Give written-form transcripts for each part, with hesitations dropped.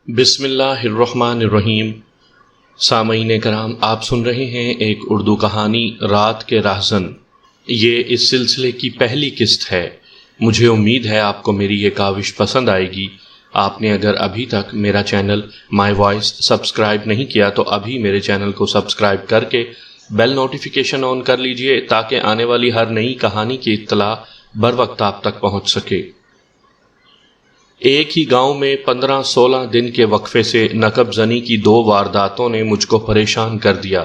بسم اللہ الرحمن الرحیم۔ سامعین کرام، آپ سن رہے ہیں ایک اردو کہانی رات کے راہزن۔ یہ اس سلسلے کی پہلی قسط ہے۔ مجھے امید ہے آپ کو میری یہ کاوش پسند آئے گی۔ آپ نے اگر ابھی تک میرا چینل مائی وائس سبسکرائب نہیں کیا تو ابھی میرے چینل کو سبسکرائب کر کے بیل نوٹیفیکیشن آن کر لیجئے تاکہ آنے والی ہر نئی کہانی کی اطلاع بر وقت آپ تک پہنچ سکے۔ ایک ہی گاؤں میں 15-16 دن کے وقفے سے نقب زنی کی 2 وارداتوں نے مجھ کو پریشان کر دیا۔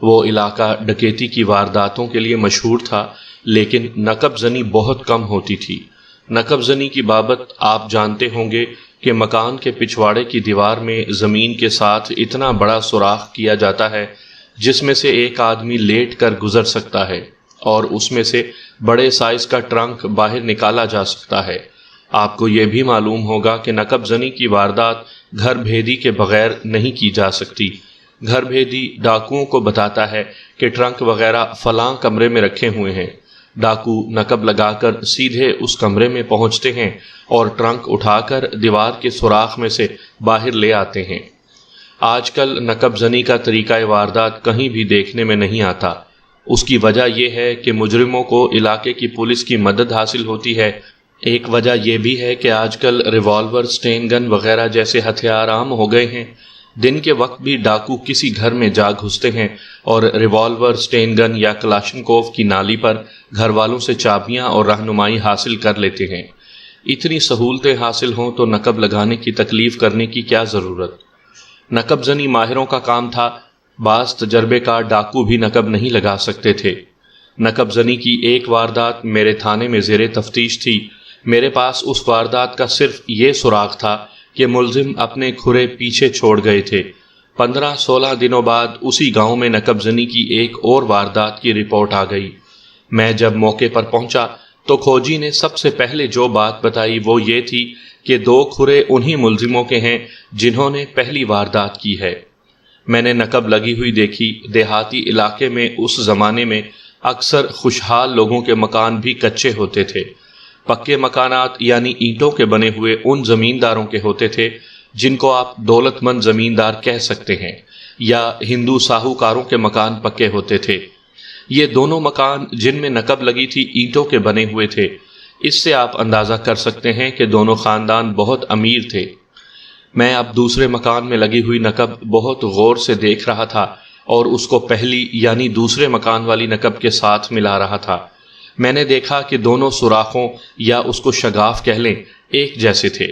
وہ علاقہ ڈکیتی کی وارداتوں کے لیے مشہور تھا، لیکن نقب زنی بہت کم ہوتی تھی۔ نقب زنی کی بابت آپ جانتے ہوں گے کہ مکان کے پچھواڑے کی دیوار میں زمین کے ساتھ اتنا بڑا سوراخ کیا جاتا ہے جس میں سے ایک آدمی لیٹ کر گزر سکتا ہے اور اس میں سے بڑے سائز کا ٹرنک باہر نکالا جا سکتا ہے۔ آپ کو یہ بھی معلوم ہوگا کہ نقب زنی کی واردات گھر بھیدی کے بغیر نہیں کی جا سکتی۔ گھر بھیدی ڈاکوؤں کو بتاتا ہے کہ ٹرنک وغیرہ فلاں کمرے میں رکھے ہوئے ہیں۔ ڈاکو نقب لگا کر سیدھے اس کمرے میں پہنچتے ہیں اور ٹرنک اٹھا کر دیوار کے سوراخ میں سے باہر لے آتے ہیں۔ آج کل نقب زنی کا طریقہ واردات کہیں بھی دیکھنے میں نہیں آتا۔ اس کی وجہ یہ ہے کہ مجرموں کو علاقے کی پولیس کی مدد حاصل ہوتی ہے۔ ایک وجہ یہ بھی ہے کہ آج کل ریوالور، سٹین گن وغیرہ جیسے ہتھیار عام ہو گئے ہیں۔ دن کے وقت بھی ڈاکو کسی گھر میں جا گھستے ہیں اور ریوالور، سٹین گن یا کلاشنکوف کی نالی پر گھر والوں سے چابیاں اور رہنمائی حاصل کر لیتے ہیں۔ اتنی سہولتیں حاصل ہوں تو نقب لگانے کی تکلیف کرنے کی کیا ضرورت؟ نقب زنی ماہروں کا کام تھا، بعض تجربے کار ڈاکو بھی نقب نہیں لگا سکتے تھے۔ نقب زنی کی ایک واردات میرے تھانے میں زیر تفتیش تھی۔ میرے پاس اس واردات کا صرف یہ سراغ تھا کہ ملزم اپنے کھرے پیچھے چھوڑ گئے تھے۔ 15-16 دنوں بعد اسی گاؤں میں نقب زنی کی ایک اور واردات کی رپورٹ آ گئی۔ میں جب موقع پر پہنچا تو کھوجی نے سب سے پہلے جو بات بتائی وہ یہ تھی کہ 2 کھرے انہی ملزموں کے ہیں جنہوں نے پہلی واردات کی ہے۔ میں نے نقب لگی ہوئی دیکھی۔ دیہاتی علاقے میں اس زمانے میں اکثر خوشحال لوگوں کے مکان بھی کچے ہوتے تھے۔ پکے مکانات یعنی اینٹوں کے بنے ہوئے ان زمینداروں کے ہوتے تھے جن کو آپ دولت مند زمیندار کہہ سکتے ہیں، یا ہندو ساہوکاروں کے مکان پکے ہوتے تھے۔ یہ دونوں مکان جن میں نقب لگی تھی اینٹوں کے بنے ہوئے تھے۔ اس سے آپ اندازہ کر سکتے ہیں کہ دونوں خاندان بہت امیر تھے۔ میں اب دوسرے مکان میں لگی ہوئی نقب بہت غور سے دیکھ رہا تھا اور اس کو پہلی یعنی دوسرے مکان والی نقب کے ساتھ ملا رہا تھا۔ میں نے دیکھا کہ دونوں سوراخوں یا اس کو شگاف کہہ لیں ایک جیسے تھے۔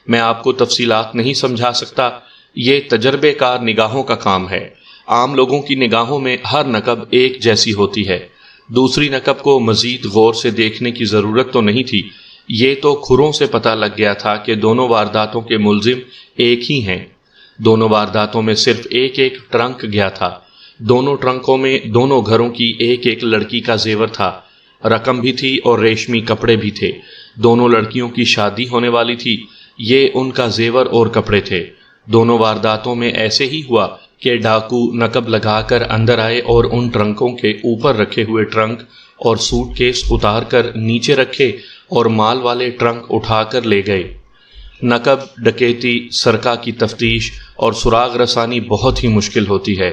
میں آپ کو تفصیلات نہیں سمجھا سکتا، یہ تجربے کار نگاہوں کا کام ہے۔ عام لوگوں کی نگاہوں میں ہر نقب ایک جیسی ہوتی ہے۔ دوسری نقب کو مزید غور سے دیکھنے کی ضرورت تو نہیں تھی۔ یہ تو کھروں سے پتہ لگ گیا تھا کہ دونوں وارداتوں کے ملزم ایک ہی ہیں۔ دونوں وارداتوں میں صرف ایک ٹرنک گیا تھا۔ دونوں ٹرنکوں میں دونوں گھروں کی ایک لڑکی کا زیور تھا۔ رقم بھی تھی اور ریشمی کپڑے بھی تھے۔ دونوں لڑکیوں کی شادی ہونے والی تھی۔ یہ ان کا زیور اور کپڑے تھے۔ دونوں وارداتوں میں ایسے ہی ہوا کہ ڈاکو نقب لگا کر اندر آئے اور ان ٹرنکوں کے اوپر رکھے ہوئے ٹرنک اور سوٹ کیس اتار کر نیچے رکھے اور مال والے ٹرنک اٹھا کر لے گئے۔ نقب، ڈکیتی، سرقہ کی تفتیش اور سراغ رسانی بہت ہی مشکل ہوتی ہے۔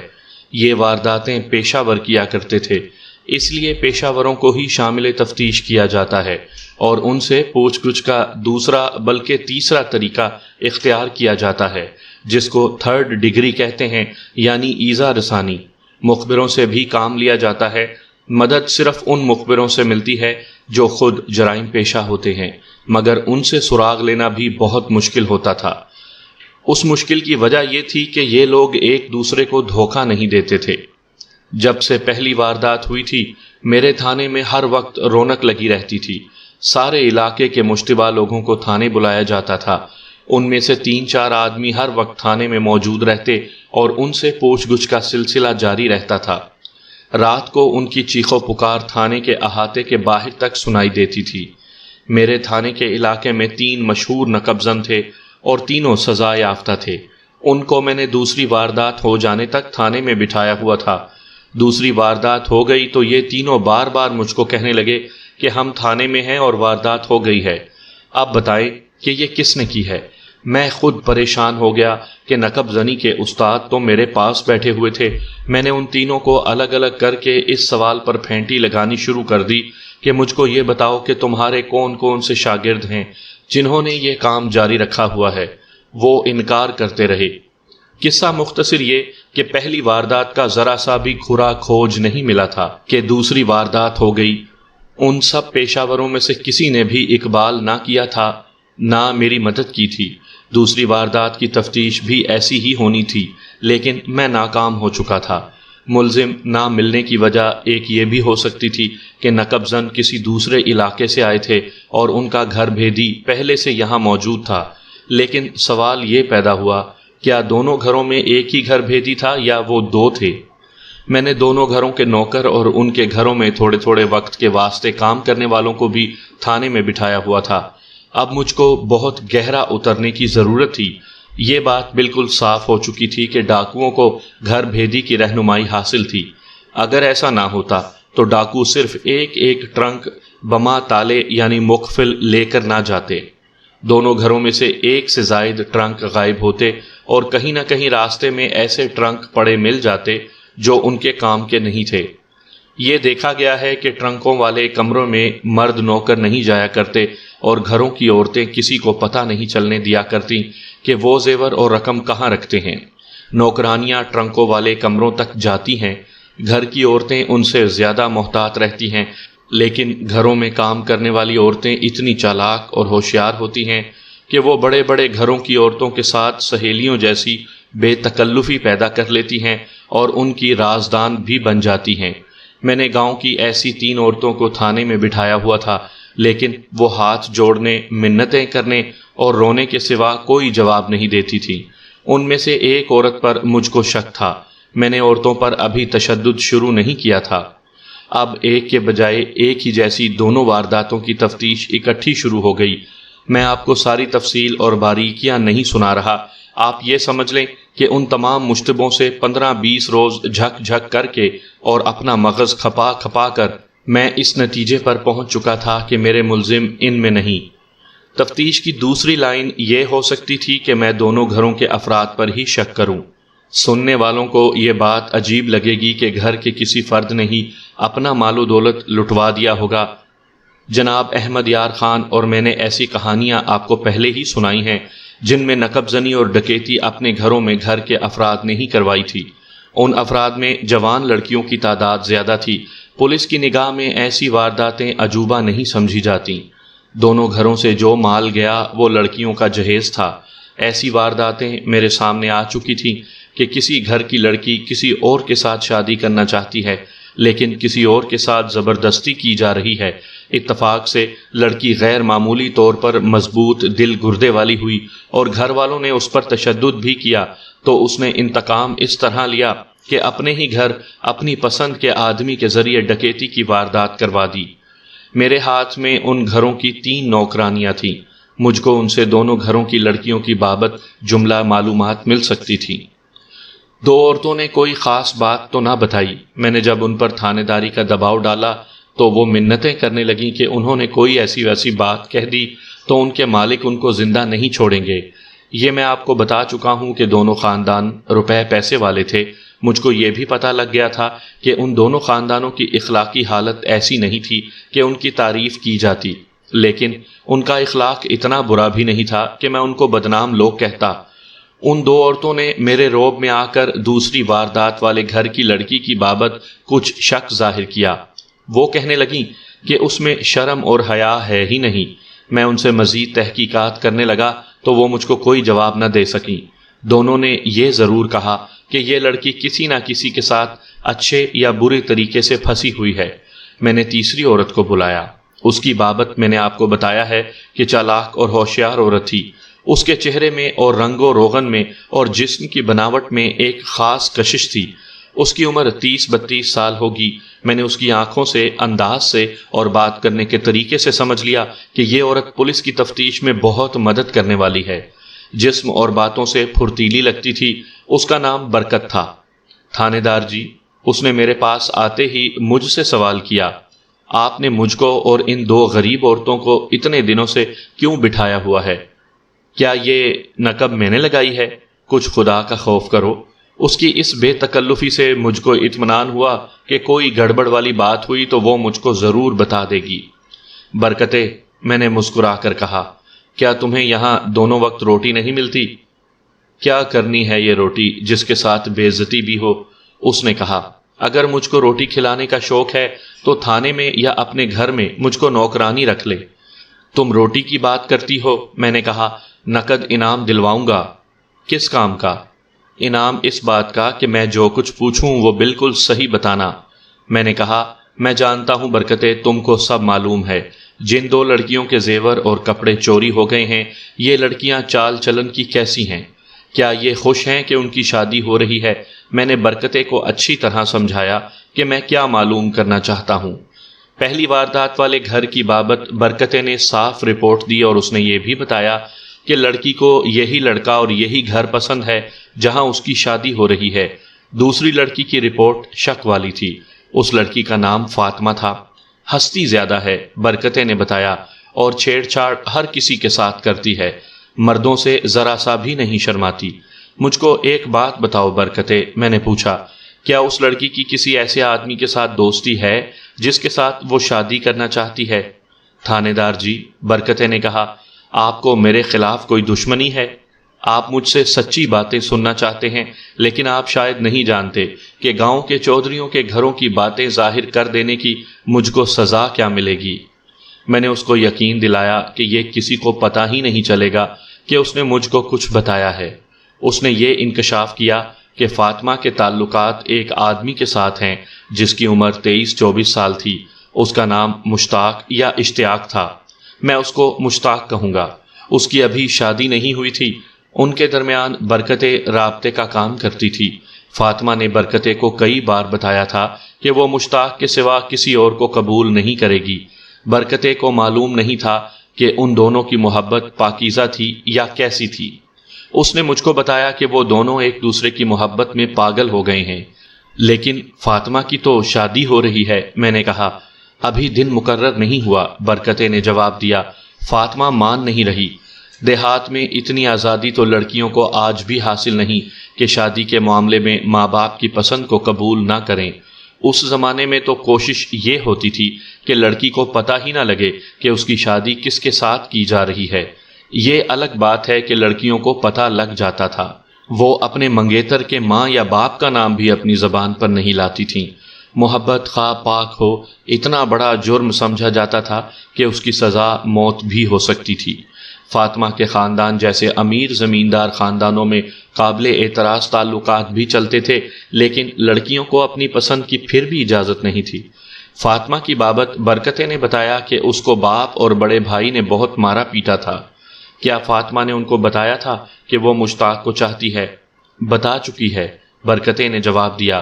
یہ وارداتیں پیشہ ور کیا کرتے تھے، اس لیے پیشہ وروں کو ہی شامل تفتیش کیا جاتا ہے اور ان سے پوچھ گچھ کا دوسرا بلکہ تیسرا طریقہ اختیار کیا جاتا ہے جس کو 3rd ڈگری کہتے ہیں، یعنی ایذا رسانی۔ مخبروں سے بھی کام لیا جاتا ہے۔ مدد صرف ان مخبروں سے ملتی ہے جو خود جرائم پیشہ ہوتے ہیں، مگر ان سے سراغ لینا بھی بہت مشکل ہوتا تھا۔ اس مشکل کی وجہ یہ تھی کہ یہ لوگ ایک دوسرے کو دھوکہ نہیں دیتے تھے۔ جب سے پہلی واردات ہوئی تھی میرے تھانے میں ہر وقت رونق لگی رہتی تھی۔ سارے علاقے کے مشتبہ لوگوں کو تھانے بلایا جاتا تھا۔ ان میں سے 3-4 آدمی ہر وقت تھانے میں موجود رہتے اور ان سے پوچھ گچھ کا سلسلہ جاری رہتا تھا۔ رات کو ان کی چیخو پکار تھانے کے احاطے کے باہر تک سنائی دیتی تھی۔ میرے تھانے کے علاقے میں 3 مشہور نقب زن تھے اور تینوں سزا یافتہ تھے۔ ان کو میں نے دوسری واردات ہو جانے تک تھانے میں بٹھایا ہوا تھا۔ دوسری واردات ہو گئی تو یہ تینوں بار بار مجھ کو کہنے لگے کہ ہم تھانے میں ہیں اور واردات ہو گئی ہے، اب بتائیں کہ یہ کس نے کی ہے۔ میں خود پریشان ہو گیا کہ نقب زنی کے استاد تو میرے پاس بیٹھے ہوئے تھے۔ میں نے ان تینوں کو الگ الگ کر کے اس سوال پر پھینٹی لگانی شروع کر دی کہ مجھ کو یہ بتاؤ کہ تمہارے کون کون سے شاگرد ہیں جنہوں نے یہ کام جاری رکھا ہوا ہے۔ وہ انکار کرتے رہے۔ قصہ مختصر یہ کہ پہلی واردات کا ذرا سا بھی کھرا کھوج نہیں ملا تھا کہ دوسری واردات ہو گئی۔ ان سب پیشہ وروں میں سے کسی نے بھی اقبال نہ کیا تھا، نہ میری مدد کی تھی۔ دوسری واردات کی تفتیش بھی ایسی ہی ہونی تھی، لیکن میں ناکام ہو چکا تھا۔ ملزم نہ ملنے کی وجہ ایک یہ بھی ہو سکتی تھی کہ نقب زن کسی دوسرے علاقے سے آئے تھے اور ان کا گھر بھیدی پہلے سے یہاں موجود تھا۔ لیکن سوال یہ پیدا ہوا، کیا دونوں گھروں میں ایک ہی گھر بھیدی تھا یا وہ دو تھے؟ میں نے دونوں گھروں کے نوکر اور ان کے گھروں میں تھوڑے تھوڑے وقت کے واسطے کام کرنے والوں کو بھی تھانے میں بٹھایا ہوا تھا۔ اب مجھ کو بہت گہرا اترنے کی ضرورت تھی۔ یہ بات بالکل صاف ہو چکی تھی کہ ڈاکوؤں کو گھر بھیدی کی رہنمائی حاصل تھی۔ اگر ایسا نہ ہوتا تو ڈاکو صرف ایک ایک ٹرنک بما تالے یعنی مقفل لے کر نہ جاتے۔ دونوں گھروں میں سے ایک سے زائد ٹرنک غائب ہوتے اور کہیں نہ کہیں راستے میں ایسے ٹرنک پڑے مل جاتے جو ان کے کام کے نہیں تھے۔ یہ دیکھا گیا ہے کہ ٹرنکوں والے کمروں میں مرد نوکر نہیں جایا کرتے اور گھروں کی عورتیں کسی کو پتہ نہیں چلنے دیا کرتی کہ وہ زیور اور رقم کہاں رکھتے ہیں۔ نوکرانیاں ٹرنکوں والے کمروں تک جاتی ہیں، گھر کی عورتیں ان سے زیادہ محتاط رہتی ہیں، لیکن گھروں میں کام کرنے والی عورتیں اتنی چالاک اور ہوشیار ہوتی ہیں کہ وہ بڑے بڑے گھروں کی عورتوں کے ساتھ سہیلیوں جیسی بے تکلفی پیدا کر لیتی ہیں اور ان کی رازدان بھی بن جاتی ہیں۔ میں نے گاؤں کی ایسی 3 عورتوں کو تھانے میں بٹھایا ہوا تھا، لیکن وہ ہاتھ جوڑنے، منتیں کرنے اور رونے کے سوا کوئی جواب نہیں دیتی تھی۔ ان میں سے ایک عورت پر مجھ کو شک تھا۔ میں نے عورتوں پر ابھی تشدد شروع نہیں کیا تھا۔ اب ایک کے بجائے ایک ہی جیسی دونوں وارداتوں کی تفتیش اکٹھی شروع ہو گئی۔ میں آپ کو ساری تفصیل اور باریکیاں نہیں سنا رہا۔ آپ یہ سمجھ لیں کہ ان تمام مشتبوں سے 15-20 روز جھک جھک کر کے اور اپنا مغز کھپا کھپا کر میں اس نتیجے پر پہنچ چکا تھا کہ میرے ملزم ان میں نہیں۔ تفتیش کی دوسری لائن یہ ہو سکتی تھی کہ میں دونوں گھروں کے افراد پر ہی شک کروں۔ سننے والوں کو یہ بات عجیب لگے گی کہ گھر کے کسی فرد نے ہی اپنا مال و دولت لٹوا دیا ہوگا۔ جناب احمد یار خان اور میں نے ایسی کہانیاں آپ کو پہلے ہی سنائی ہیں جن میں نقب زنی اور ڈکیتی اپنے گھروں میں گھر کے افراد نے ہی کروائی تھی۔ ان افراد میں جوان لڑکیوں کی تعداد زیادہ تھی۔ پولیس کی نگاہ میں ایسی وارداتیں عجوبہ نہیں سمجھی جاتیں۔ دونوں گھروں سے جو مال گیا وہ لڑکیوں کا جہیز تھا۔ ایسی وارداتیں میرے سامنے آ چکی تھیں کہ کسی گھر کی لڑکی کسی اور کے ساتھ شادی کرنا چاہتی ہے، لیکن کسی اور کے ساتھ زبردستی کی جا رہی ہے۔ اتفاق سے لڑکی غیر معمولی طور پر مضبوط دل گردے والی ہوئی اور گھر والوں نے اس پر تشدد بھی کیا تو اس نے انتقام اس طرح لیا کہ اپنے ہی گھر اپنی پسند کے آدمی کے ذریعے ڈکیتی کی واردات کروا دی۔ میرے ہاتھ میں ان گھروں کی 3 نوکرانیاں تھیں۔ مجھ کو ان سے دونوں گھروں کی لڑکیوں کی بابت جملہ معلومات مل سکتی تھیں۔ 2 عورتوں نے کوئی خاص بات تو نہ بتائی۔ میں نے جب ان پر تھانے داری کا دباؤ ڈالا تو وہ منتیں کرنے لگیں کہ انہوں نے کوئی ایسی ویسی بات کہہ دی تو ان کے مالک ان کو زندہ نہیں چھوڑیں گے۔ یہ میں آپ کو بتا چکا ہوں کہ دونوں خاندان روپے پیسے والے تھے۔ مجھ کو یہ بھی پتہ لگ گیا تھا کہ ان دونوں خاندانوں کی اخلاقی حالت ایسی نہیں تھی کہ ان کی تعریف کی جاتی، لیکن ان کا اخلاق اتنا برا بھی نہیں تھا کہ میں ان کو بدنام لوگ کہتا۔ ان 2 عورتوں نے میرے روب میں آ کر دوسری واردات والے گھر کی لڑکی کی بابت کچھ شک ظاہر کیا۔ وہ کہنے لگیں کہ اس میں شرم اور حیا ہے ہی نہیں۔ میں ان سے مزید تحقیقات کرنے لگا تو وہ مجھ کو کوئی جواب نہ دے سکیں۔ دونوں نے یہ ضرور کہا کہ یہ لڑکی کسی نہ کسی کے ساتھ اچھے یا برے طریقے سے پھنسی ہوئی ہے۔ میں نے تیسری عورت کو بلایا۔ اس کی بابت میں نے آپ کو بتایا ہے کہ چالاک اور ہوشیار عورت تھی۔ اس کے چہرے میں اور رنگ و روغن میں اور جسم کی بناوٹ میں ایک خاص کشش تھی۔ اس کی عمر 30-32 سال ہوگی۔ میں نے اس کی آنکھوں سے، انداز سے اور بات کرنے کے طریقے سے سمجھ لیا کہ یہ عورت پولیس کی تفتیش میں بہت مدد کرنے والی ہے۔ جسم اور باتوں سے پھرتیلی لگتی تھی۔ اس کا نام برکت تھا۔ تھانے دار جی، اس نے میرے پاس آتے ہی مجھ سے سوال کیا، آپ نے مجھ کو اور ان 2 غریب عورتوں کو اتنے دنوں سے کیوں بٹھایا ہوا ہے؟ کیا یہ نقب میں نے لگائی ہے؟ کچھ خدا کا خوف کرو۔ اس کی اس بے تکلفی سے مجھ کو اطمینان ہوا کہ کوئی گڑبڑ والی بات ہوئی تو وہ مجھ کو ضرور بتا دے گی۔ برکتے، میں نے مسکرا کر کہا، کیا تمہیں یہاں دونوں وقت روٹی نہیں ملتی؟ کیا کرنی ہے یہ روٹی جس کے ساتھ بے عزتی بھی ہو؟ اس نے کہا، اگر مجھ کو روٹی کھلانے کا شوق ہے تو تھانے میں یا اپنے گھر میں مجھ کو نوکرانی رکھ لے۔ تم روٹی کی بات کرتی ہو؟ میں نے کہا، نقد انعام دلواؤں گا۔ کس کام کا؟ انعام اس بات کا کہ میں جو کچھ پوچھوں وہ بالکل صحیح بتانا۔ میں نے کہا، میں جانتا ہوں برکتے، تم کو سب معلوم ہے۔ جن دو لڑکیوں کے زیور اور کپڑے چوری ہو گئے ہیں، یہ لڑکیاں چال چلن کی کیسی ہیں؟ کیا یہ خوش ہیں کہ ان کی شادی ہو رہی ہے؟ میں نے برکتے کو اچھی طرح سمجھایا کہ میں کیا معلوم کرنا چاہتا ہوں۔ پہلی واردات والے گھر کی بابت برکتے نے صاف رپورٹ دی اور اس نے یہ بھی بتایا کہ لڑکی کو یہی لڑکا اور یہی گھر پسند ہے جہاں اس کی شادی ہو رہی ہے۔ دوسری لڑکی کی رپورٹ شک والی تھی۔ اس لڑکی کا نام فاطمہ تھا۔ ہستی زیادہ ہے، برکتے نے بتایا، اور چھیڑ چھاڑ ہر کسی کے ساتھ کرتی ہے، مردوں سے ذرا سا بھی نہیں شرماتی۔ مجھ کو ایک بات بتاؤ برکتے، میں نے پوچھا، کیا اس لڑکی کی کسی ایسے آدمی کے ساتھ دوستی ہے جس کے ساتھ وہ شادی کرنا چاہتی ہے؟ تھانے دار جی، برکتے نے کہا، آپ کو میرے خلاف کوئی دشمنی ہے؟ آپ مجھ سے سچی باتیں سننا چاہتے ہیں، لیکن آپ شاید نہیں جانتے کہ گاؤں کے چودھریوں کے گھروں کی باتیں ظاہر کر دینے کی مجھ کو سزا کیا ملے گی۔ میں نے اس کو یقین دلایا کہ یہ کسی کو پتہ ہی نہیں چلے گا کہ اس نے مجھ کو کچھ بتایا ہے۔ اس نے یہ انکشاف کیا کہ فاطمہ کے تعلقات ایک آدمی کے ساتھ ہیں جس کی عمر 23-24 سال تھی۔ اس کا نام مشتاق یا اشتیاق تھا، میں اس کو مشتاق کہوں گا۔ اس کی ابھی شادی نہیں ہوئی تھی۔ ان کے درمیان برکتے رابطے کا کام کرتی تھی۔ فاطمہ نے برکتے کو کئی بار بتایا تھا کہ وہ مشتاق کے سوا کسی اور کو قبول نہیں کرے گی۔ برکتے کو معلوم نہیں تھا کہ ان دونوں کی محبت پاکیزہ تھی یا کیسی تھی۔ اس نے مجھ کو بتایا کہ وہ دونوں ایک دوسرے کی محبت میں پاگل ہو گئے ہیں۔ لیکن فاطمہ کی تو شادی ہو رہی ہے، میں نے کہا۔ ابھی دن مقرر نہیں ہوا، برکتے نے جواب دیا۔ فاطمہ مان نہیں رہی۔ دیہات میں اتنی آزادی تو لڑکیوں کو آج بھی حاصل نہیں کہ شادی کے معاملے میں ماں باپ کی پسند کو قبول نہ کریں۔ اس زمانے میں تو کوشش یہ ہوتی تھی کہ لڑکی کو پتہ ہی نہ لگے کہ اس کی شادی کس کے ساتھ کی جا رہی ہے۔ یہ الگ بات ہے کہ لڑکیوں کو پتہ لگ جاتا تھا۔ وہ اپنے منگیتر کے ماں یا باپ کا نام بھی اپنی زبان پر نہیں لاتی تھیں۔ محبت خواہ پاک ہو، اتنا بڑا جرم سمجھا جاتا تھا کہ اس کی سزا موت بھی ہو سکتی تھی۔ فاطمہ کے خاندان جیسے امیر زمیندار خاندانوں میں قابل اعتراض تعلقات بھی چلتے تھے، لیکن لڑکیوں کو اپنی پسند کی پھر بھی اجازت نہیں تھی۔ فاطمہ کی بابت برکتے نے بتایا کہ اس کو باپ اور بڑے بھائی نے بہت مارا پیٹا تھا۔ کیا فاطمہ نے ان کو بتایا تھا کہ وہ مشتاق کو چاہتی ہے؟ بتا چکی ہے، برکتے نے جواب دیا۔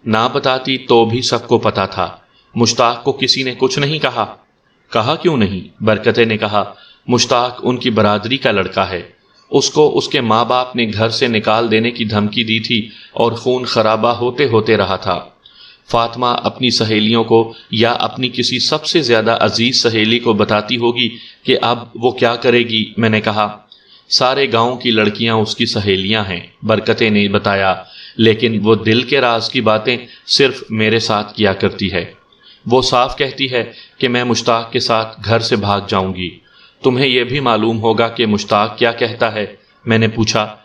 نہ بتاتی تو بھی سب کو پتا تھا۔ مشتاق کو کسی نے کچھ نہیں کہا؟ کہا کیوں نہیں؟ برکتے نے کہا، مشتاق ان کی برادری کا لڑکا ہے۔ اس کو اس کے ماں باپ نے گھر سے نکال دینے کی دھمکی دی تھی اور خون خرابہ ہوتے ہوتے رہا تھا۔ فاطمہ اپنی سہیلیوں کو یا اپنی کسی سب سے زیادہ عزیز سہیلی کو بتاتی ہوگی کہ اب وہ کیا کرے گی؟ میں نے کہا، سارے گاؤں کی لڑکیاں اس کی سہیلیاں ہیں، برکتے نے بتایا، لیکن وہ دل کے راز کی باتیں صرف میرے ساتھ کیا کرتی ہے۔ وہ صاف کہتی ہے کہ میں مشتاق کے ساتھ گھر سے بھاگ جاؤں گی۔ تمہیں یہ بھی معلوم ہوگا کہ مشتاق کیا کہتا ہے؟ میں نے پوچھا،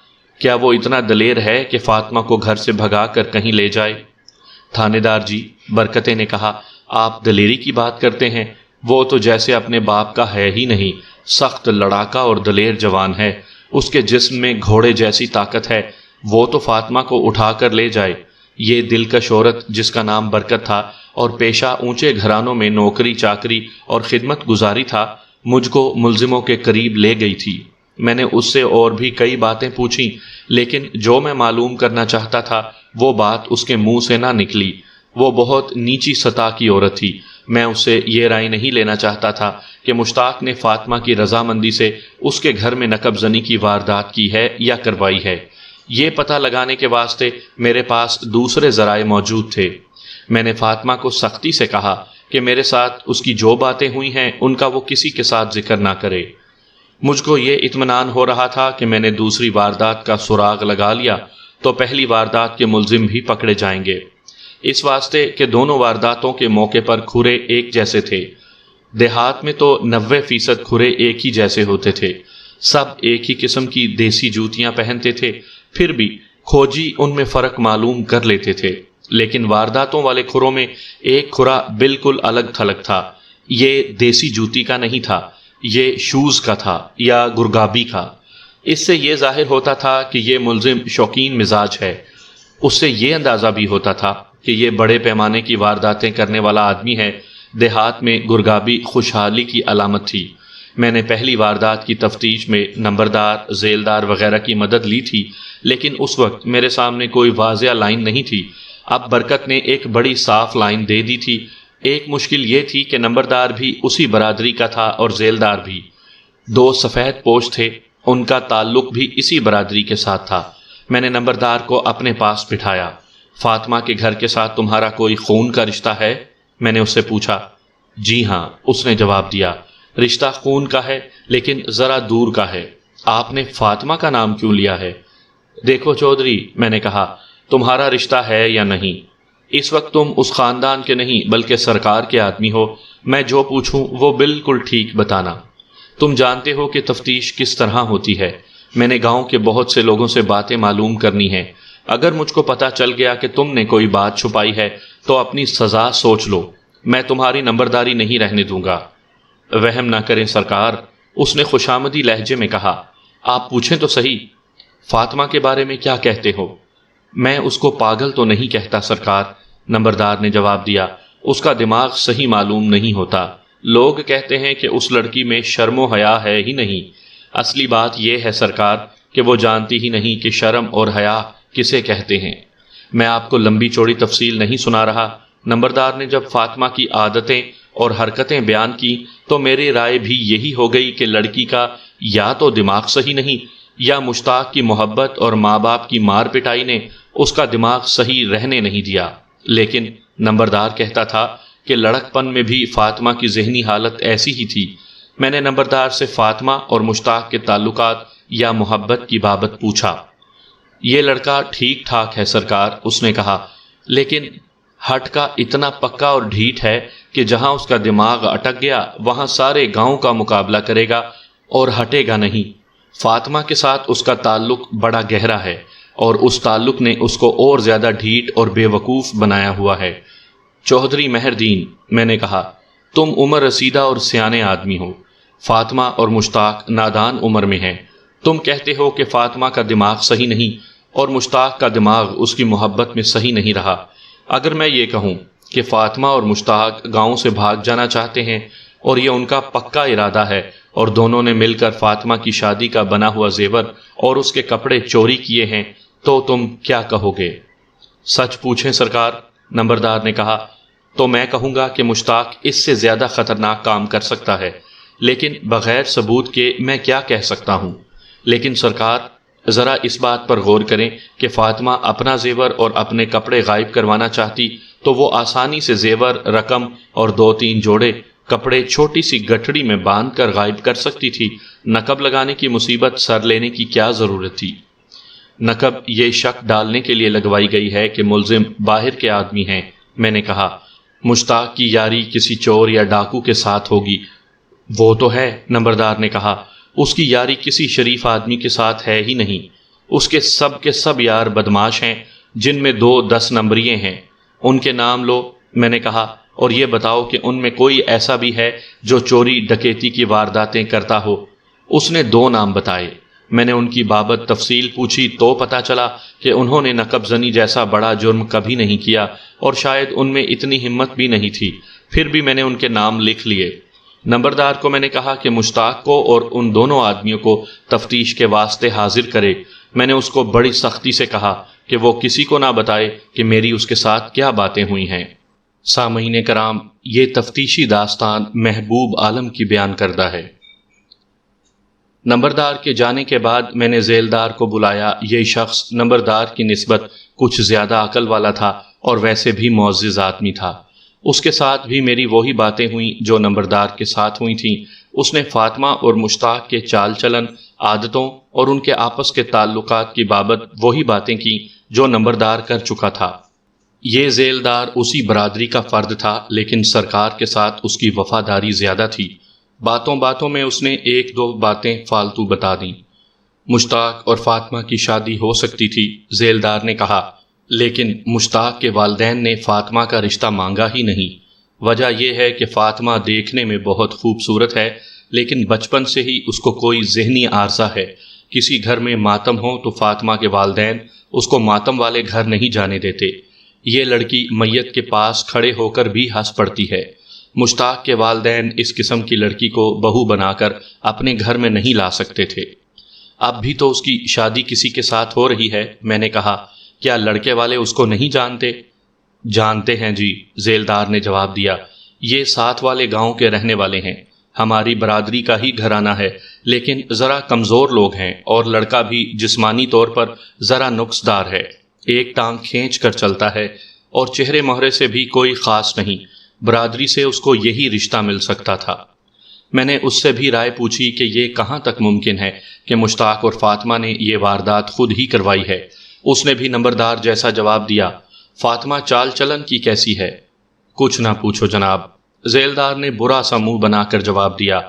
کیا وہ اتنا دلیر ہے کہ فاطمہ کو گھر سے بھگا کر کہیں لے جائے؟ تھانے دار جی، برکتے نے کہا، آپ دلیری کی بات کرتے ہیں؟ وہ تو جیسے اپنے باپ کا ہے ہی نہیں، سخت لڑاکا اور دلیر جوان ہے۔ اس کے جسم میں گھوڑے جیسی طاقت ہے۔ وہ تو فاطمہ کو اٹھا کر لے جائے۔ یہ دلکش عورت جس کا نام برکت تھا اور پیشہ اونچے گھرانوں میں نوکری چاکری اور خدمت گزاری تھا، مجھ کو ملزموں کے قریب لے گئی تھی۔ میں نے اس سے اور بھی کئی باتیں پوچھیں، لیکن جو میں معلوم کرنا چاہتا تھا وہ بات اس کے منہ سے نہ نکلی۔ وہ بہت نیچی سطح کی عورت تھی۔ میں اس سے یہ رائے نہیں لینا چاہتا تھا کہ مشتاق نے فاطمہ کی رضامندی سے اس کے گھر میں نقب زنی کی واردات کی ہے یا کروائی ہے۔ یہ پتہ لگانے کے واسطے میرے پاس دوسرے ذرائع موجود تھے۔ میں نے فاطمہ کو سختی سے کہا کہ میرے ساتھ اس کی جو باتیں ہوئی ہیں ان کا وہ کسی کے ساتھ ذکر نہ کرے۔ مجھ کو یہ اطمینان ہو رہا تھا کہ میں نے دوسری واردات کا سراغ لگا لیا تو پہلی واردات کے ملزم بھی پکڑے جائیں گے، اس واسطے کہ دونوں وارداتوں کے موقع پر کھرے ایک جیسے تھے۔ دیہات میں تو 90% کھرے ایک ہی جیسے ہوتے تھے، سب ایک ہی قسم کی دیسی جوتیاں پہنتے تھے، پھر بھی کھوجی ان میں فرق معلوم کر لیتے تھے۔ لیکن وارداتوں والے کھروں میں ایک کھرا بالکل الگ تھلگ تھا، یہ دیسی جوتی کا نہیں تھا، یہ شوز کا تھا یا گرگابی کا۔ اس سے یہ ظاہر ہوتا تھا کہ یہ ملزم شوقین مزاج ہے۔ اس سے یہ اندازہ بھی ہوتا تھا کہ یہ بڑے پیمانے کی وارداتیں کرنے والا آدمی ہے۔ دیہات میں گرگابی خوشحالی کی علامت تھی۔ میں نے پہلی واردات کی تفتیش میں نمبردار، ذیلدار وغیرہ کی مدد لی تھی، لیکن اس وقت میرے سامنے کوئی واضح لائن نہیں تھی۔ اب برکت نے ایک بڑی صاف لائن دے دی تھی۔ ایک مشکل یہ تھی کہ نمبردار بھی اسی برادری کا تھا اور ذیلدار بھی۔ 2 سفید پوش تھے، ان کا تعلق بھی اسی برادری کے ساتھ تھا۔ میں نے نمبردار کو اپنے پاس بٹھایا۔ فاطمہ کے گھر کے ساتھ تمہارا کوئی خون کا رشتہ ہے؟ میں نے اس سے پوچھا۔ جی ہاں، اس نے جواب دیا، رشتہ خون کا ہے لیکن ذرا دور کا ہے۔ آپ نے فاطمہ کا نام کیوں لیا ہے؟ دیکھو چودھری، میں نے کہا، تمہارا رشتہ ہے یا نہیں، اس وقت تم اس خاندان کے نہیں بلکہ سرکار کے آدمی ہو۔ میں جو پوچھوں وہ بالکل ٹھیک بتانا۔ تم جانتے ہو کہ تفتیش کس طرح ہوتی ہے۔ میں نے گاؤں کے بہت سے لوگوں سے باتیں معلوم کرنی ہیں۔ اگر مجھ کو پتہ چل گیا کہ تم نے کوئی بات چھپائی ہے تو اپنی سزا سوچ لو، میں تمہاری نمبرداری نہیں رہنے دوں گا۔ وہم نہ کریں سرکار، اس نے خوشامدی لہجے میں کہا۔ آپ پوچھیں تو صحیح، فاطمہ کے بارے میں کیا کہتے ہو؟ میں اس کو پاگل تو نہیں کہتا سرکار، نمبردار نے جواب دیا، اس کا دماغ صحیح معلوم نہیں ہوتا۔ لوگ کہتے ہیں کہ اس لڑکی میں شرم و حیا ہے ہی نہیں۔ اصلی بات یہ ہے سرکار کہ وہ جانتی ہی نہیں کہ شرم اور حیا کسے کہتے ہیں۔ میں آپ کو لمبی چوڑی تفصیل نہیں سنا رہا۔ نمبردار نے جب فاطمہ کی عادتیں اور حرکتیں بیان کی تو میری رائے بھی یہی ہو گئی کہ لڑکی کا یا تو دماغ صحیح نہیں یا مشتاق کی محبت اور ماں باپ کی مار پٹائی نے اس کا دماغ صحیح رہنے نہیں دیا۔ لیکن نمبردار کہتا تھا کہ لڑک پن میں بھی فاطمہ کی ذہنی حالت ایسی ہی تھی۔ میں نے نمبردار سے فاطمہ اور مشتاق کے تعلقات یا محبت کی بابت پوچھا۔ یہ لڑکا ٹھیک ٹھاک ہے سرکار، اس نے کہا، لیکن ہٹ کا اتنا پکا اور ڈھیٹ ہے کہ جہاں اس کا دماغ اٹک گیا وہاں سارے گاؤں کا مقابلہ کرے گا اور ہٹے گا نہیں۔ فاطمہ کے ساتھ اس کا تعلق بڑا گہرا ہے اور اس تعلق نے اس کو اور زیادہ ڈھیٹ اور بے وقوف بنایا ہوا ہے۔ چودھری مہردین، میں نے کہا، تم عمر رسیدہ اور سیانے آدمی ہو، فاطمہ اور مشتاق نادان عمر میں ہیں۔ تم کہتے ہو کہ فاطمہ کا دماغ صحیح نہیں اور مشتاق کا دماغ اس کی محبت میں صحیح نہیں رہا۔ اگر میں یہ کہوں کہ فاطمہ اور مشتاق گاؤں سے بھاگ جانا چاہتے ہیں اور یہ ان کا پکا ارادہ ہے اور دونوں نے مل کر فاطمہ کی شادی کا بنا ہوا زیور اور اس کے کپڑے چوری کیے ہیں، تو تم کیا کہو گے؟ سچ پوچھیں سرکار، نمبردار نے کہا، تو میں کہوں گا کہ مشتاق اس سے زیادہ خطرناک کام کر سکتا ہے، لیکن بغیر ثبوت کے میں کیا کہہ سکتا ہوں۔ لیکن سرکار، ذرا اس بات پر غور کریں کہ فاطمہ اپنا زیور اور اپنے کپڑے غائب کروانا چاہتی تو وہ آسانی سے زیور، رقم اور 2-3 جوڑے کپڑے چھوٹی سی گٹھڑی میں باندھ کر غائب کر سکتی تھی۔ نقب لگانے کی مصیبت سر لینے کی کیا ضرورت تھی؟ نقب یہ شک ڈالنے کے لیے لگوائی گئی ہے کہ ملزم باہر کے آدمی ہیں، میں نے کہا۔ مشتاق کی یاری کسی چور یا ڈاکو کے ساتھ ہوگی۔ وہ تو ہے، نمبردار نے کہا، اس کی یاری کسی شریف آدمی کے ساتھ ہے ہی نہیں۔ اس کے سب یار بدماش ہیں، جن میں 2 10 نمبریے ہیں۔ ان کے نام لو، میں نے کہا، اور یہ بتاؤ کہ ان میں کوئی ایسا بھی ہے جو چوری ڈکیتی کی وارداتیں کرتا ہو۔ اس نے 2 نام بتائے۔ میں نے ان کی بابت تفصیل پوچھی تو پتہ چلا کہ انہوں نے نقب زنی جیسا بڑا جرم کبھی نہیں کیا اور شاید ان میں اتنی ہمت بھی نہیں تھی۔ پھر بھی میں نے ان کے نام لکھ لیے۔ نمبردار کو میں نے کہا کہ مشتاق کو اور ان دونوں آدمیوں کو تفتیش کے واسطے حاضر کرے۔ میں نے اس کو بڑی سختی سے کہا کہ وہ کسی کو نہ بتائے کہ میری اس کے ساتھ کیا باتیں ہوئی ہیں۔ سامعین کرام، یہ تفتیشی داستان محبوب عالم کی بیان کردہ ہے۔ نمبردار کے جانے کے بعد میں نے ذیلدار کو بلایا۔ یہ شخص نمبردار کی نسبت کچھ زیادہ عقل والا تھا اور ویسے بھی معزز آدمی تھا۔ اس کے ساتھ بھی میری وہی باتیں ہوئیں جو نمبردار کے ساتھ ہوئی تھیں۔ اس نے فاطمہ اور مشتاق کے چال چلن، عادتوں اور ان کے آپس کے تعلقات کی بابت وہی باتیں کی جو نمبردار کر چکا تھا۔ یہ ذیلدار اسی برادری کا فرد تھا، لیکن سرکار کے ساتھ اس کی وفاداری زیادہ تھی۔ باتوں باتوں میں اس نے ایک دو باتیں فالتو بتا دیں۔ مشتاق اور فاطمہ کی شادی ہو سکتی تھی، ذیلدار نے کہا، لیکن مشتاق کے والدین نے فاطمہ کا رشتہ مانگا ہی نہیں۔ وجہ یہ ہے کہ فاطمہ دیکھنے میں بہت خوبصورت ہے، لیکن بچپن سے ہی اس کو کوئی ذہنی عارضہ ہے۔ کسی گھر میں ماتم ہو تو فاطمہ کے والدین اس کو ماتم والے گھر نہیں جانے دیتے۔ یہ لڑکی میت کے پاس کھڑے ہو کر بھی ہنس پڑتی ہے۔ مشتاق کے والدین اس قسم کی لڑکی کو بہو بنا کر اپنے گھر میں نہیں لا سکتے تھے۔ اب بھی تو اس کی شادی کسی کے ساتھ ہو رہی ہے، میں نے کہا۔ کیا لڑکے والے اس کو نہیں جانتے؟ جانتے ہیں جی، ذیلدار نے جواب دیا۔ یہ ساتھ والے گاؤں کے رہنے والے ہیں، ہماری برادری کا ہی گھرانہ ہے، لیکن ذرا کمزور لوگ ہیں، اور لڑکا بھی جسمانی طور پر ذرا نقص دار ہے، ایک ٹانگ کھینچ کر چلتا ہے، اور چہرے مہرے سے بھی کوئی خاص نہیں۔ برادری سے اس کو یہی رشتہ مل سکتا تھا۔ میں نے اس سے بھی رائے پوچھی کہ یہ کہاں تک ممکن ہے کہ مشتاق اور فاطمہ نے یہ واردات خود ہی کروائی ہے۔ اس نے بھی نمبردار جیسا جواب دیا۔ فاطمہ چال چلن کی کیسی ہے؟ کچھ نہ پوچھو جناب، ذیلدار نے برا سا منہ بنا کر جواب دیا۔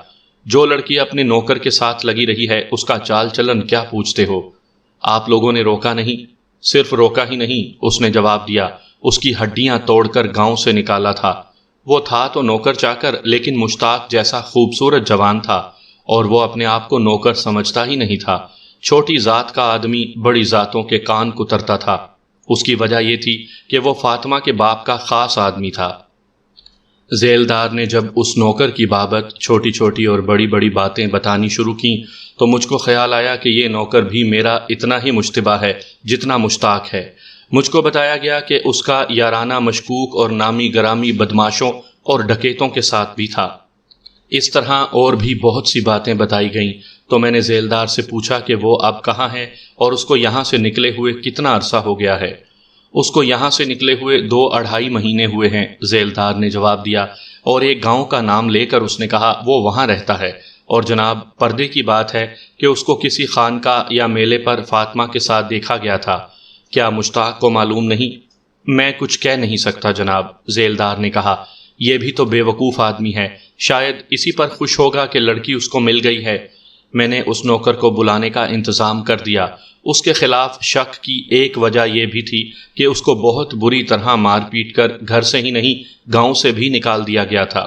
جو لڑکی اپنے نوکر کے ساتھ لگی رہی ہے اس کا چال چلن کیا پوچھتے ہو؟ آپ لوگوں نے روکا نہیں؟ صرف روکا ہی نہیں، اس نے جواب دیا، اس کی ہڈیاں توڑ کر گاؤں سے نکالا تھا۔ وہ تھا تو نوکر چاکر، لیکن مشتاق جیسا خوبصورت جوان تھا، اور وہ اپنے آپ کو نوکر سمجھتا ہی نہیں تھا۔ چھوٹی ذات کا آدمی بڑی ذاتوں کے کان کترتا تھا۔ اس کی وجہ یہ تھی کہ وہ فاطمہ کے باپ کا خاص آدمی تھا۔ ذیلدار نے جب اس نوکر کی بابت چھوٹی چھوٹی اور بڑی بڑی باتیں بتانی شروع کیں تو مجھ کو خیال آیا کہ یہ نوکر بھی میرا اتنا ہی مشتبہ ہے جتنا مشتاق ہے۔ مجھ کو بتایا گیا کہ اس کا یارانہ مشکوک اور نامی گرامی بدماشوں اور ڈکیتوں کے ساتھ بھی تھا۔ اس طرح اور بھی بہت سی باتیں بتائی گئیں تو میں نے ذیلدار سے پوچھا کہ وہ اب کہاں ہے اور اس کو یہاں سے نکلے ہوئے کتنا عرصہ ہو گیا ہے۔ اس کو یہاں سے نکلے ہوئے 2-2.5 مہینے ہوئے ہیں، ذیلدار نے جواب دیا، اور ایک گاؤں کا نام لے کر اس نے کہا وہ وہاں رہتا ہے، اور جناب پردے کی بات ہے کہ اس کو کسی خانقاہ یا میلے پر فاطمہ کے ساتھ دیکھا گیا تھا۔ کیا مشتاق کو معلوم نہیں؟ میں کچھ کہہ نہیں سکتا جناب، ذیلدار نے کہا۔ یہ بھی تو بے وقوف آدمی ہے، شاید اسی پر خوش ہوگا کہ لڑکی اس کو مل گئی ہے۔ میں نے اس نوکر کو بلانے کا انتظام کر دیا۔ اس کے خلاف شک کی ایک وجہ یہ بھی تھی کہ اس کو بہت بری طرح مار پیٹ کر گھر سے ہی نہیں گاؤں سے بھی نکال دیا گیا تھا۔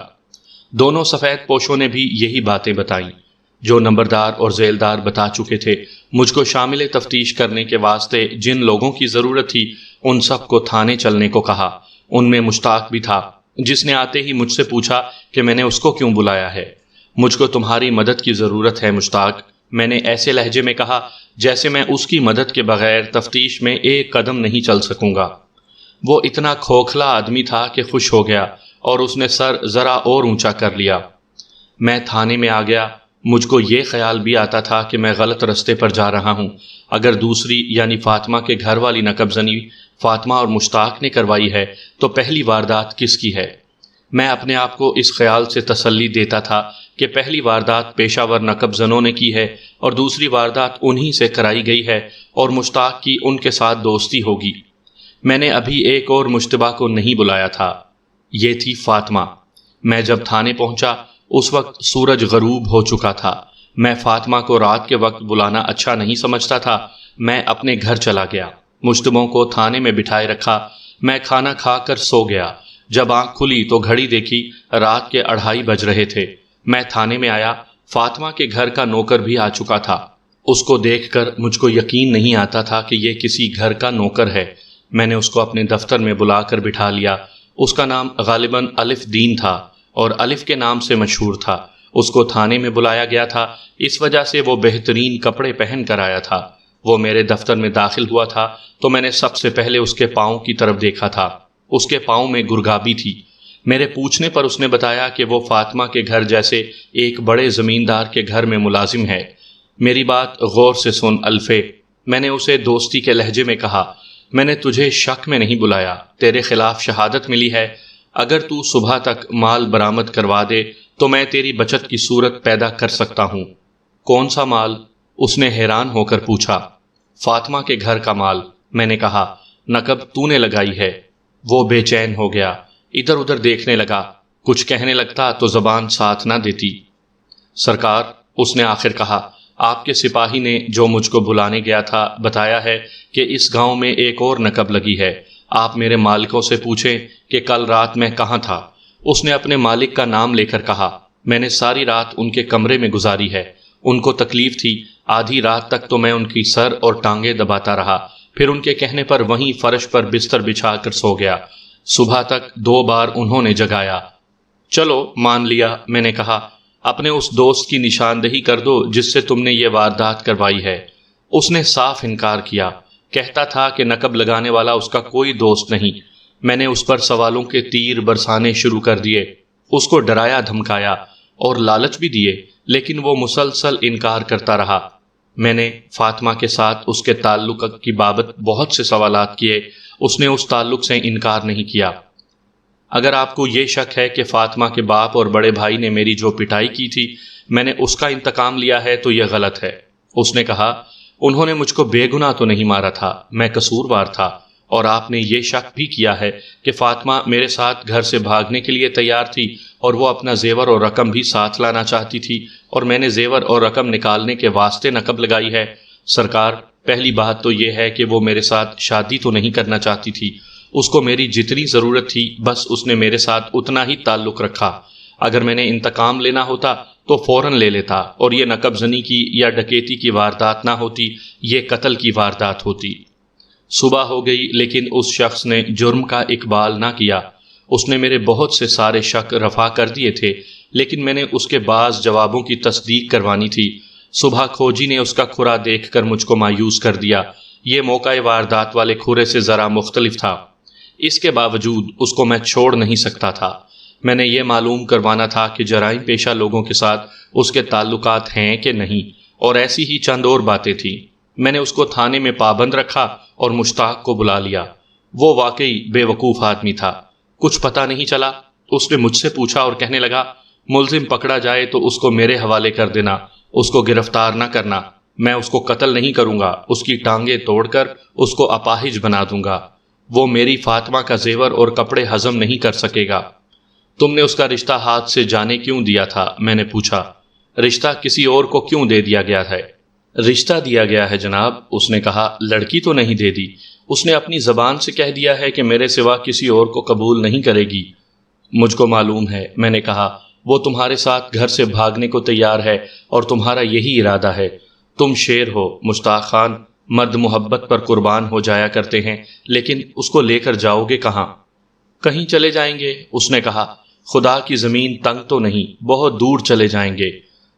دونوں سفید پوشوں نے بھی یہی باتیں بتائیں جو نمبردار اور ذیلدار بتا چکے تھے۔ مجھ کو شامل تفتیش کرنے کے واسطے جن لوگوں کی ضرورت تھی ان سب کو تھانے چلنے کو کہا۔ ان میں مشتاق بھی تھا، جس نے آتے ہی مجھ سے پوچھا کہ میں نے اس کو کیوں بلایا ہے۔ مجھ کو تمہاری مدد کی ضرورت ہے مشتاق، میں نے ایسے لہجے میں کہا جیسے میں اس کی مدد کے بغیر تفتیش میں ایک قدم نہیں چل سکوں گا۔ وہ اتنا کھوکھلا آدمی تھا کہ خوش ہو گیا اور اس نے سر ذرا اور اونچا کر لیا۔ میں تھانے میں آ گیا۔ مجھ کو یہ خیال بھی آتا تھا کہ میں غلط رستے پر جا رہا ہوں۔ اگر دوسری یعنی فاطمہ کے گھر والی نقب زنی فاطمہ اور مشتاق نے کروائی ہے تو پہلی واردات کس کی ہے؟ میں اپنے آپ کو اس خیال سے تسلی دیتا تھا کہ پہلی واردات پیشہ ور نقب زنوں نے کی ہے اور دوسری واردات انہی سے کرائی گئی ہے اور مشتاق کی ان کے ساتھ دوستی ہوگی۔ میں نے ابھی ایک اور مشتبہ کو نہیں بلایا تھا، یہ تھی فاطمہ۔ میں جب تھانے پہنچا اس وقت سورج غروب ہو چکا تھا۔ میں فاطمہ کو رات کے وقت بلانا اچھا نہیں سمجھتا تھا۔ میں اپنے گھر چلا گیا، مشتبوں کو تھانے میں بٹھائے رکھا۔ میں کھانا کھا کر سو گیا۔ جب آنکھ کھلی تو گھڑی دیکھی، رات کے 2:30 بج رہے تھے۔ میں تھانے میں آیا، فاطمہ کے گھر کا نوکر بھی آ چکا تھا۔ اس کو دیکھ کر مجھ کو یقین نہیں آتا تھا کہ یہ کسی گھر کا نوکر ہے۔ میں نے اس کو اپنے دفتر میں بلا کر بٹھا لیا۔ اس کا نام غالباً الف دین تھا اور الف کے نام سے مشہور تھا۔ اس کو تھانے میں بلایا گیا تھا، اس وجہ سے وہ بہترین کپڑے پہن کر آیا تھا۔ وہ میرے دفتر میں داخل ہوا تھا تو میں نے سب سے پہلے اس کے پاؤں کی طرف دیکھا تھا۔ اس کے پاؤں میں گرگابی تھی۔ میرے پوچھنے پر اس نے بتایا کہ وہ فاطمہ کے گھر جیسے ایک بڑے زمیندار کے گھر میں ملازم ہے۔ میری بات غور سے سن الفے، میں نے اسے دوستی کے لہجے میں کہا۔ میں نے تجھے شک میں نہیں بلایا، تیرے خلاف شہادت ملی ہے۔ اگر تو صبح تک مال برآمد کروا دے تو میں تیری بچت کی صورت پیدا کر سکتا ہوں۔ کون سا مال؟ اس نے حیران ہو کر پوچھا۔ فاطمہ کے گھر کا مال، میں نے کہا۔ نقب تو نے لگائی ہے؟ وہ بے چین ہو گیا، ادھر ادھر دیکھنے لگا، کچھ کہنے لگتا تو زبان ساتھ نہ دیتی۔ سرکار، اس نے آخر کہا، آپ کے سپاہی نے جو مجھ کو بلانے گیا تھا بتایا ہے کہ اس گاؤں میں ایک اور نقب لگی ہے۔ آپ میرے مالکوں سے پوچھیں کہ کل رات میں کہاں تھا۔ اس نے اپنے مالک کا نام لے کر کہا۔ میں نے ساری رات ان کے کمرے میں گزاری ہے۔ ان کو تکلیف تھی، آدھی رات تک تو میں ان کی سر اور ٹانگیں دباتا رہا، پھر ان کے کہنے پر وہیں فرش پر بستر بچھا کر سو گیا۔ صبح تک 2 بار انہوں نے جگایا۔ چلو مان لیا، میں نے کہا، اپنے اس دوست کی نشاندہی کر دو جس سے تم نے یہ واردات کروائی ہے۔ اس نے صاف انکار کیا، کہتا تھا کہ نقب لگانے والا اس کا کوئی دوست نہیں۔ میں نے اس پر سوالوں کے تیر برسانے شروع کر دیے، اس کو ڈرایا دھمکایا اور لالچ بھی دیے، لیکن وہ مسلسل انکار کرتا رہا۔ میں نے فاطمہ کے ساتھ اس کے تعلق کی بابت بہت سے سوالات کیے، اس نے اس تعلق سے انکار نہیں کیا۔ اگر آپ کو یہ شک ہے کہ فاطمہ کے باپ اور بڑے بھائی نے میری جو پٹائی کی تھی میں نے اس کا انتقام لیا ہے تو یہ غلط ہے۔ اس نے کہا، انہوں نے مجھ کو بے گناہ تو نہیں مارا تھا، میں قصوروار تھا، اور آپ نے یہ شک بھی کیا ہے کہ فاطمہ میرے ساتھ گھر سے بھاگنے کے لیے تیار تھی اور وہ اپنا زیور اور رقم بھی ساتھ لانا چاہتی تھی، اور میں نے زیور اور رقم نکالنے کے واسطے نقب لگائی ہے۔ سرکار، پہلی بات تو یہ ہے کہ وہ میرے ساتھ شادی تو نہیں کرنا چاہتی تھی، اس کو میری جتنی ضرورت تھی بس اس نے میرے ساتھ اتنا ہی تعلق رکھا۔ اگر میں نے انتقام لینا ہوتا تو فوراً لے لیتا، اور یہ نقب زنی کی یا ڈکیتی کی واردات نہ ہوتی، یہ قتل کی واردات ہوتی۔ صبح ہو گئی لیکن اس شخص نے جرم کا اقبال نہ کیا۔ اس نے میرے بہت سے سارے شک رفع کر دیے تھے، لیکن میں نے اس کے بعض جوابوں کی تصدیق کروانی تھی۔ صبح کھوجی نے اس کا کھرا دیکھ کر مجھ کو مایوس کر دیا۔ یہ موقع واردات والے کھرے سے ذرا مختلف تھا، اس کے باوجود اس کو میں چھوڑ نہیں سکتا تھا۔ میں نے یہ معلوم کروانا تھا کہ جرائم پیشہ لوگوں کے ساتھ اس کے تعلقات ہیں کہ نہیں، اور ایسی ہی چند اور باتیں تھیں۔ میں نے اس کو تھانے میں پابند رکھا اور مشتاق کو بلا لیا۔ وہ واقعی بے وقوف آدمی تھا، کچھ پتہ نہیں چلا۔ اس نے مجھ سے پوچھا اور کہنے لگا، ملزم پکڑا جائے تو اس کو میرے حوالے کر دینا، اس کو گرفتار نہ کرنا۔ میں اس کو قتل نہیں کروں گا، اس کی ٹانگیں توڑ کر اس کو اپاہج بنا دوں گا۔ وہ میری فاطمہ کا زیور اور کپڑے ہضم نہیں کر سکے گا۔ تم نے اس کا رشتہ ہاتھ سے جانے کیوں دیا تھا؟ میں نے پوچھا۔ رشتہ کسی اور کو کیوں دے دیا گیا ہے؟ رشتہ دیا گیا ہے جناب، اس نے کہا، لڑکی تو نہیں دے دی۔ اس نے اپنی زبان سے کہہ دیا ہے کہ میرے سوا کسی اور کو قبول نہیں کرے گی۔ مجھ کو معلوم ہے، میں نے کہا، وہ تمہارے ساتھ گھر سے بھاگنے کو تیار ہے اور تمہارا یہی ارادہ ہے۔ تم شیر ہو مشتاق خان، مرد محبت پر قربان ہو جایا کرتے ہیں، لیکن اس کو لے کر جاؤ گے کہاں؟ کہیں چلے جائیں گے، اس نے کہا، خدا کی زمین تنگ تو نہیں، بہت دور چلے جائیں گے۔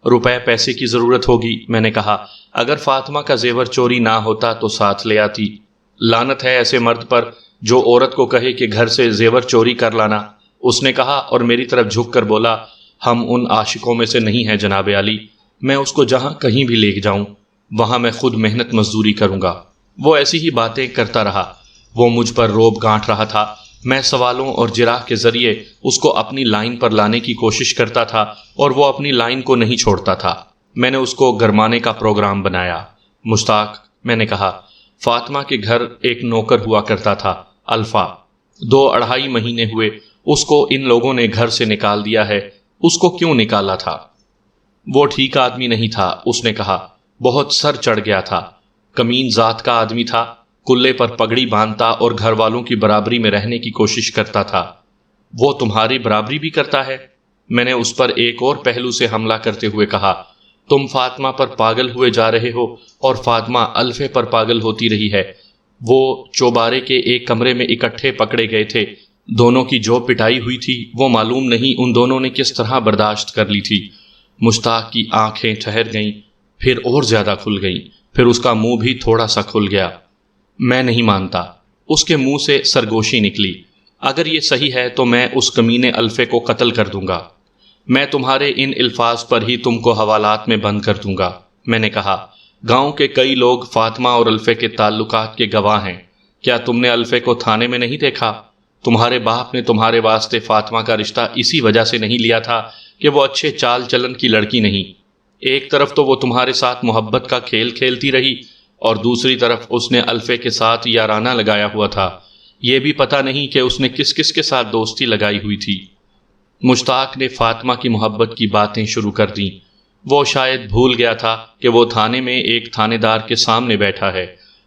روپے پیسے کی ضرورت ہوگی، میں نے کہا، اگر فاطمہ کا زیور چوری نہ ہوتا تو ساتھ لے آتی۔ لعنت ہے ایسے مرد پر جو عورت کو کہے کہ گھر سے زیور چوری کر لانا، اس نے کہا، اور میری طرف جھک کر بولا، ہم ان عاشقوں میں سے نہیں ہیں جناب علی، میں اس کو جہاں کہیں بھی لے جاؤں وہاں میں خود محنت مزدوری کروں گا۔ وہ ایسی ہی باتیں کرتا رہا۔ وہ مجھ پر روب گانٹ رہا تھا۔ میں سوالوں اور جراح کے ذریعے اس کو اپنی لائن پر لانے کی کوشش کرتا تھا اور وہ اپنی لائن کو نہیں چھوڑتا تھا۔ میں نے اس کو گرمانے کا پروگرام بنایا۔ مشتاق، میں نے کہا، فاطمہ کے گھر ایک نوکر ہوا کرتا تھا، الفا۔ 2-2.5 مہینے ہوئے اس کو ان لوگوں نے گھر سے نکال دیا ہے۔ اس کو کیوں نکالا تھا؟ وہ ٹھیک آدمی نہیں تھا، اس نے کہا، بہت سر چڑھ گیا تھا، کمین ذات کا آدمی تھا، کلے پر پگڑی باندھتا اور گھر والوں کی برابری میں رہنے کی کوشش کرتا تھا۔ وہ تمہاری برابری بھی کرتا ہے؟ میں نے اس پر ایک اور پہلو سے حملہ کرتے ہوئے کہا، تم فاطمہ پر پاگل ہوئے جا رہے ہو اور فاطمہ الفے پر پاگل ہوتی رہی ہے۔ وہ چوبارے کے ایک کمرے میں اکٹھے پکڑے گئے تھے، دونوں کی جو پٹائی ہوئی تھی وہ معلوم نہیں ان دونوں نے کس طرح برداشت کر لی تھی۔ مشتاق کی آنکھیں ٹھہر گئیں، پھر اور زیادہ کھل گئیں، پھر اس کا منہ بھی تھوڑا سا کھل گیا۔ میں نہیں مانتا، اس کے منہ سے سرگوشی نکلی، اگر یہ صحیح ہے تو میں اس کمینے الفے کو قتل کر دوں گا۔ میں تمہارے ان الفاظ پر ہی تم کو حوالات میں بند کر دوں گا۔ میں نے کہا، گاؤں کے کئی لوگ فاطمہ اور الفے کے تعلقات کے گواہ ہیں، کیا تم نے الفے کو تھانے میں نہیں دیکھا؟ تمہارے باپ نے تمہارے واسطے فاطمہ کا رشتہ اسی وجہ سے نہیں لیا تھا کہ وہ اچھے چال چلن کی لڑکی نہیں. ایک طرف تو وہ تمہارے ساتھ محبت کا کھیل کھیلتی رہی اور دوسری طرف اس نے الفے کے ساتھ یارانہ لگایا ہوا تھا. یہ بھی پتہ نہیں کہ اس نے کس کس کے ساتھ دوستی لگائی ہوئی تھی. مشتاق نے فاطمہ کی محبت کی باتیں شروع کر دیں. وہ شاید بھول گیا تھا کہ وہ تھانے میں ایک تھانے دار کے سامنے بیٹھا ہے.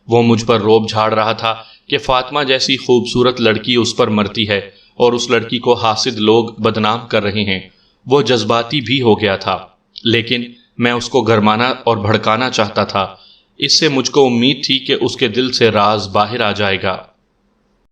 وہ مجھ پر روب جھاڑ رہا تھا کہ فاطمہ جیسی خوبصورت لڑکی اس پر مرتی ہے اور اس لڑکی کو حاسد لوگ بدنام کر رہے ہیں. وہ جذباتی بھی ہو گیا تھا، لیکن میں اس کو گرمانا اور بھڑکانا چاہتا تھا. اس سے مجھ کو امید تھی کہ اس کے دل سے راز باہر آ جائے گا.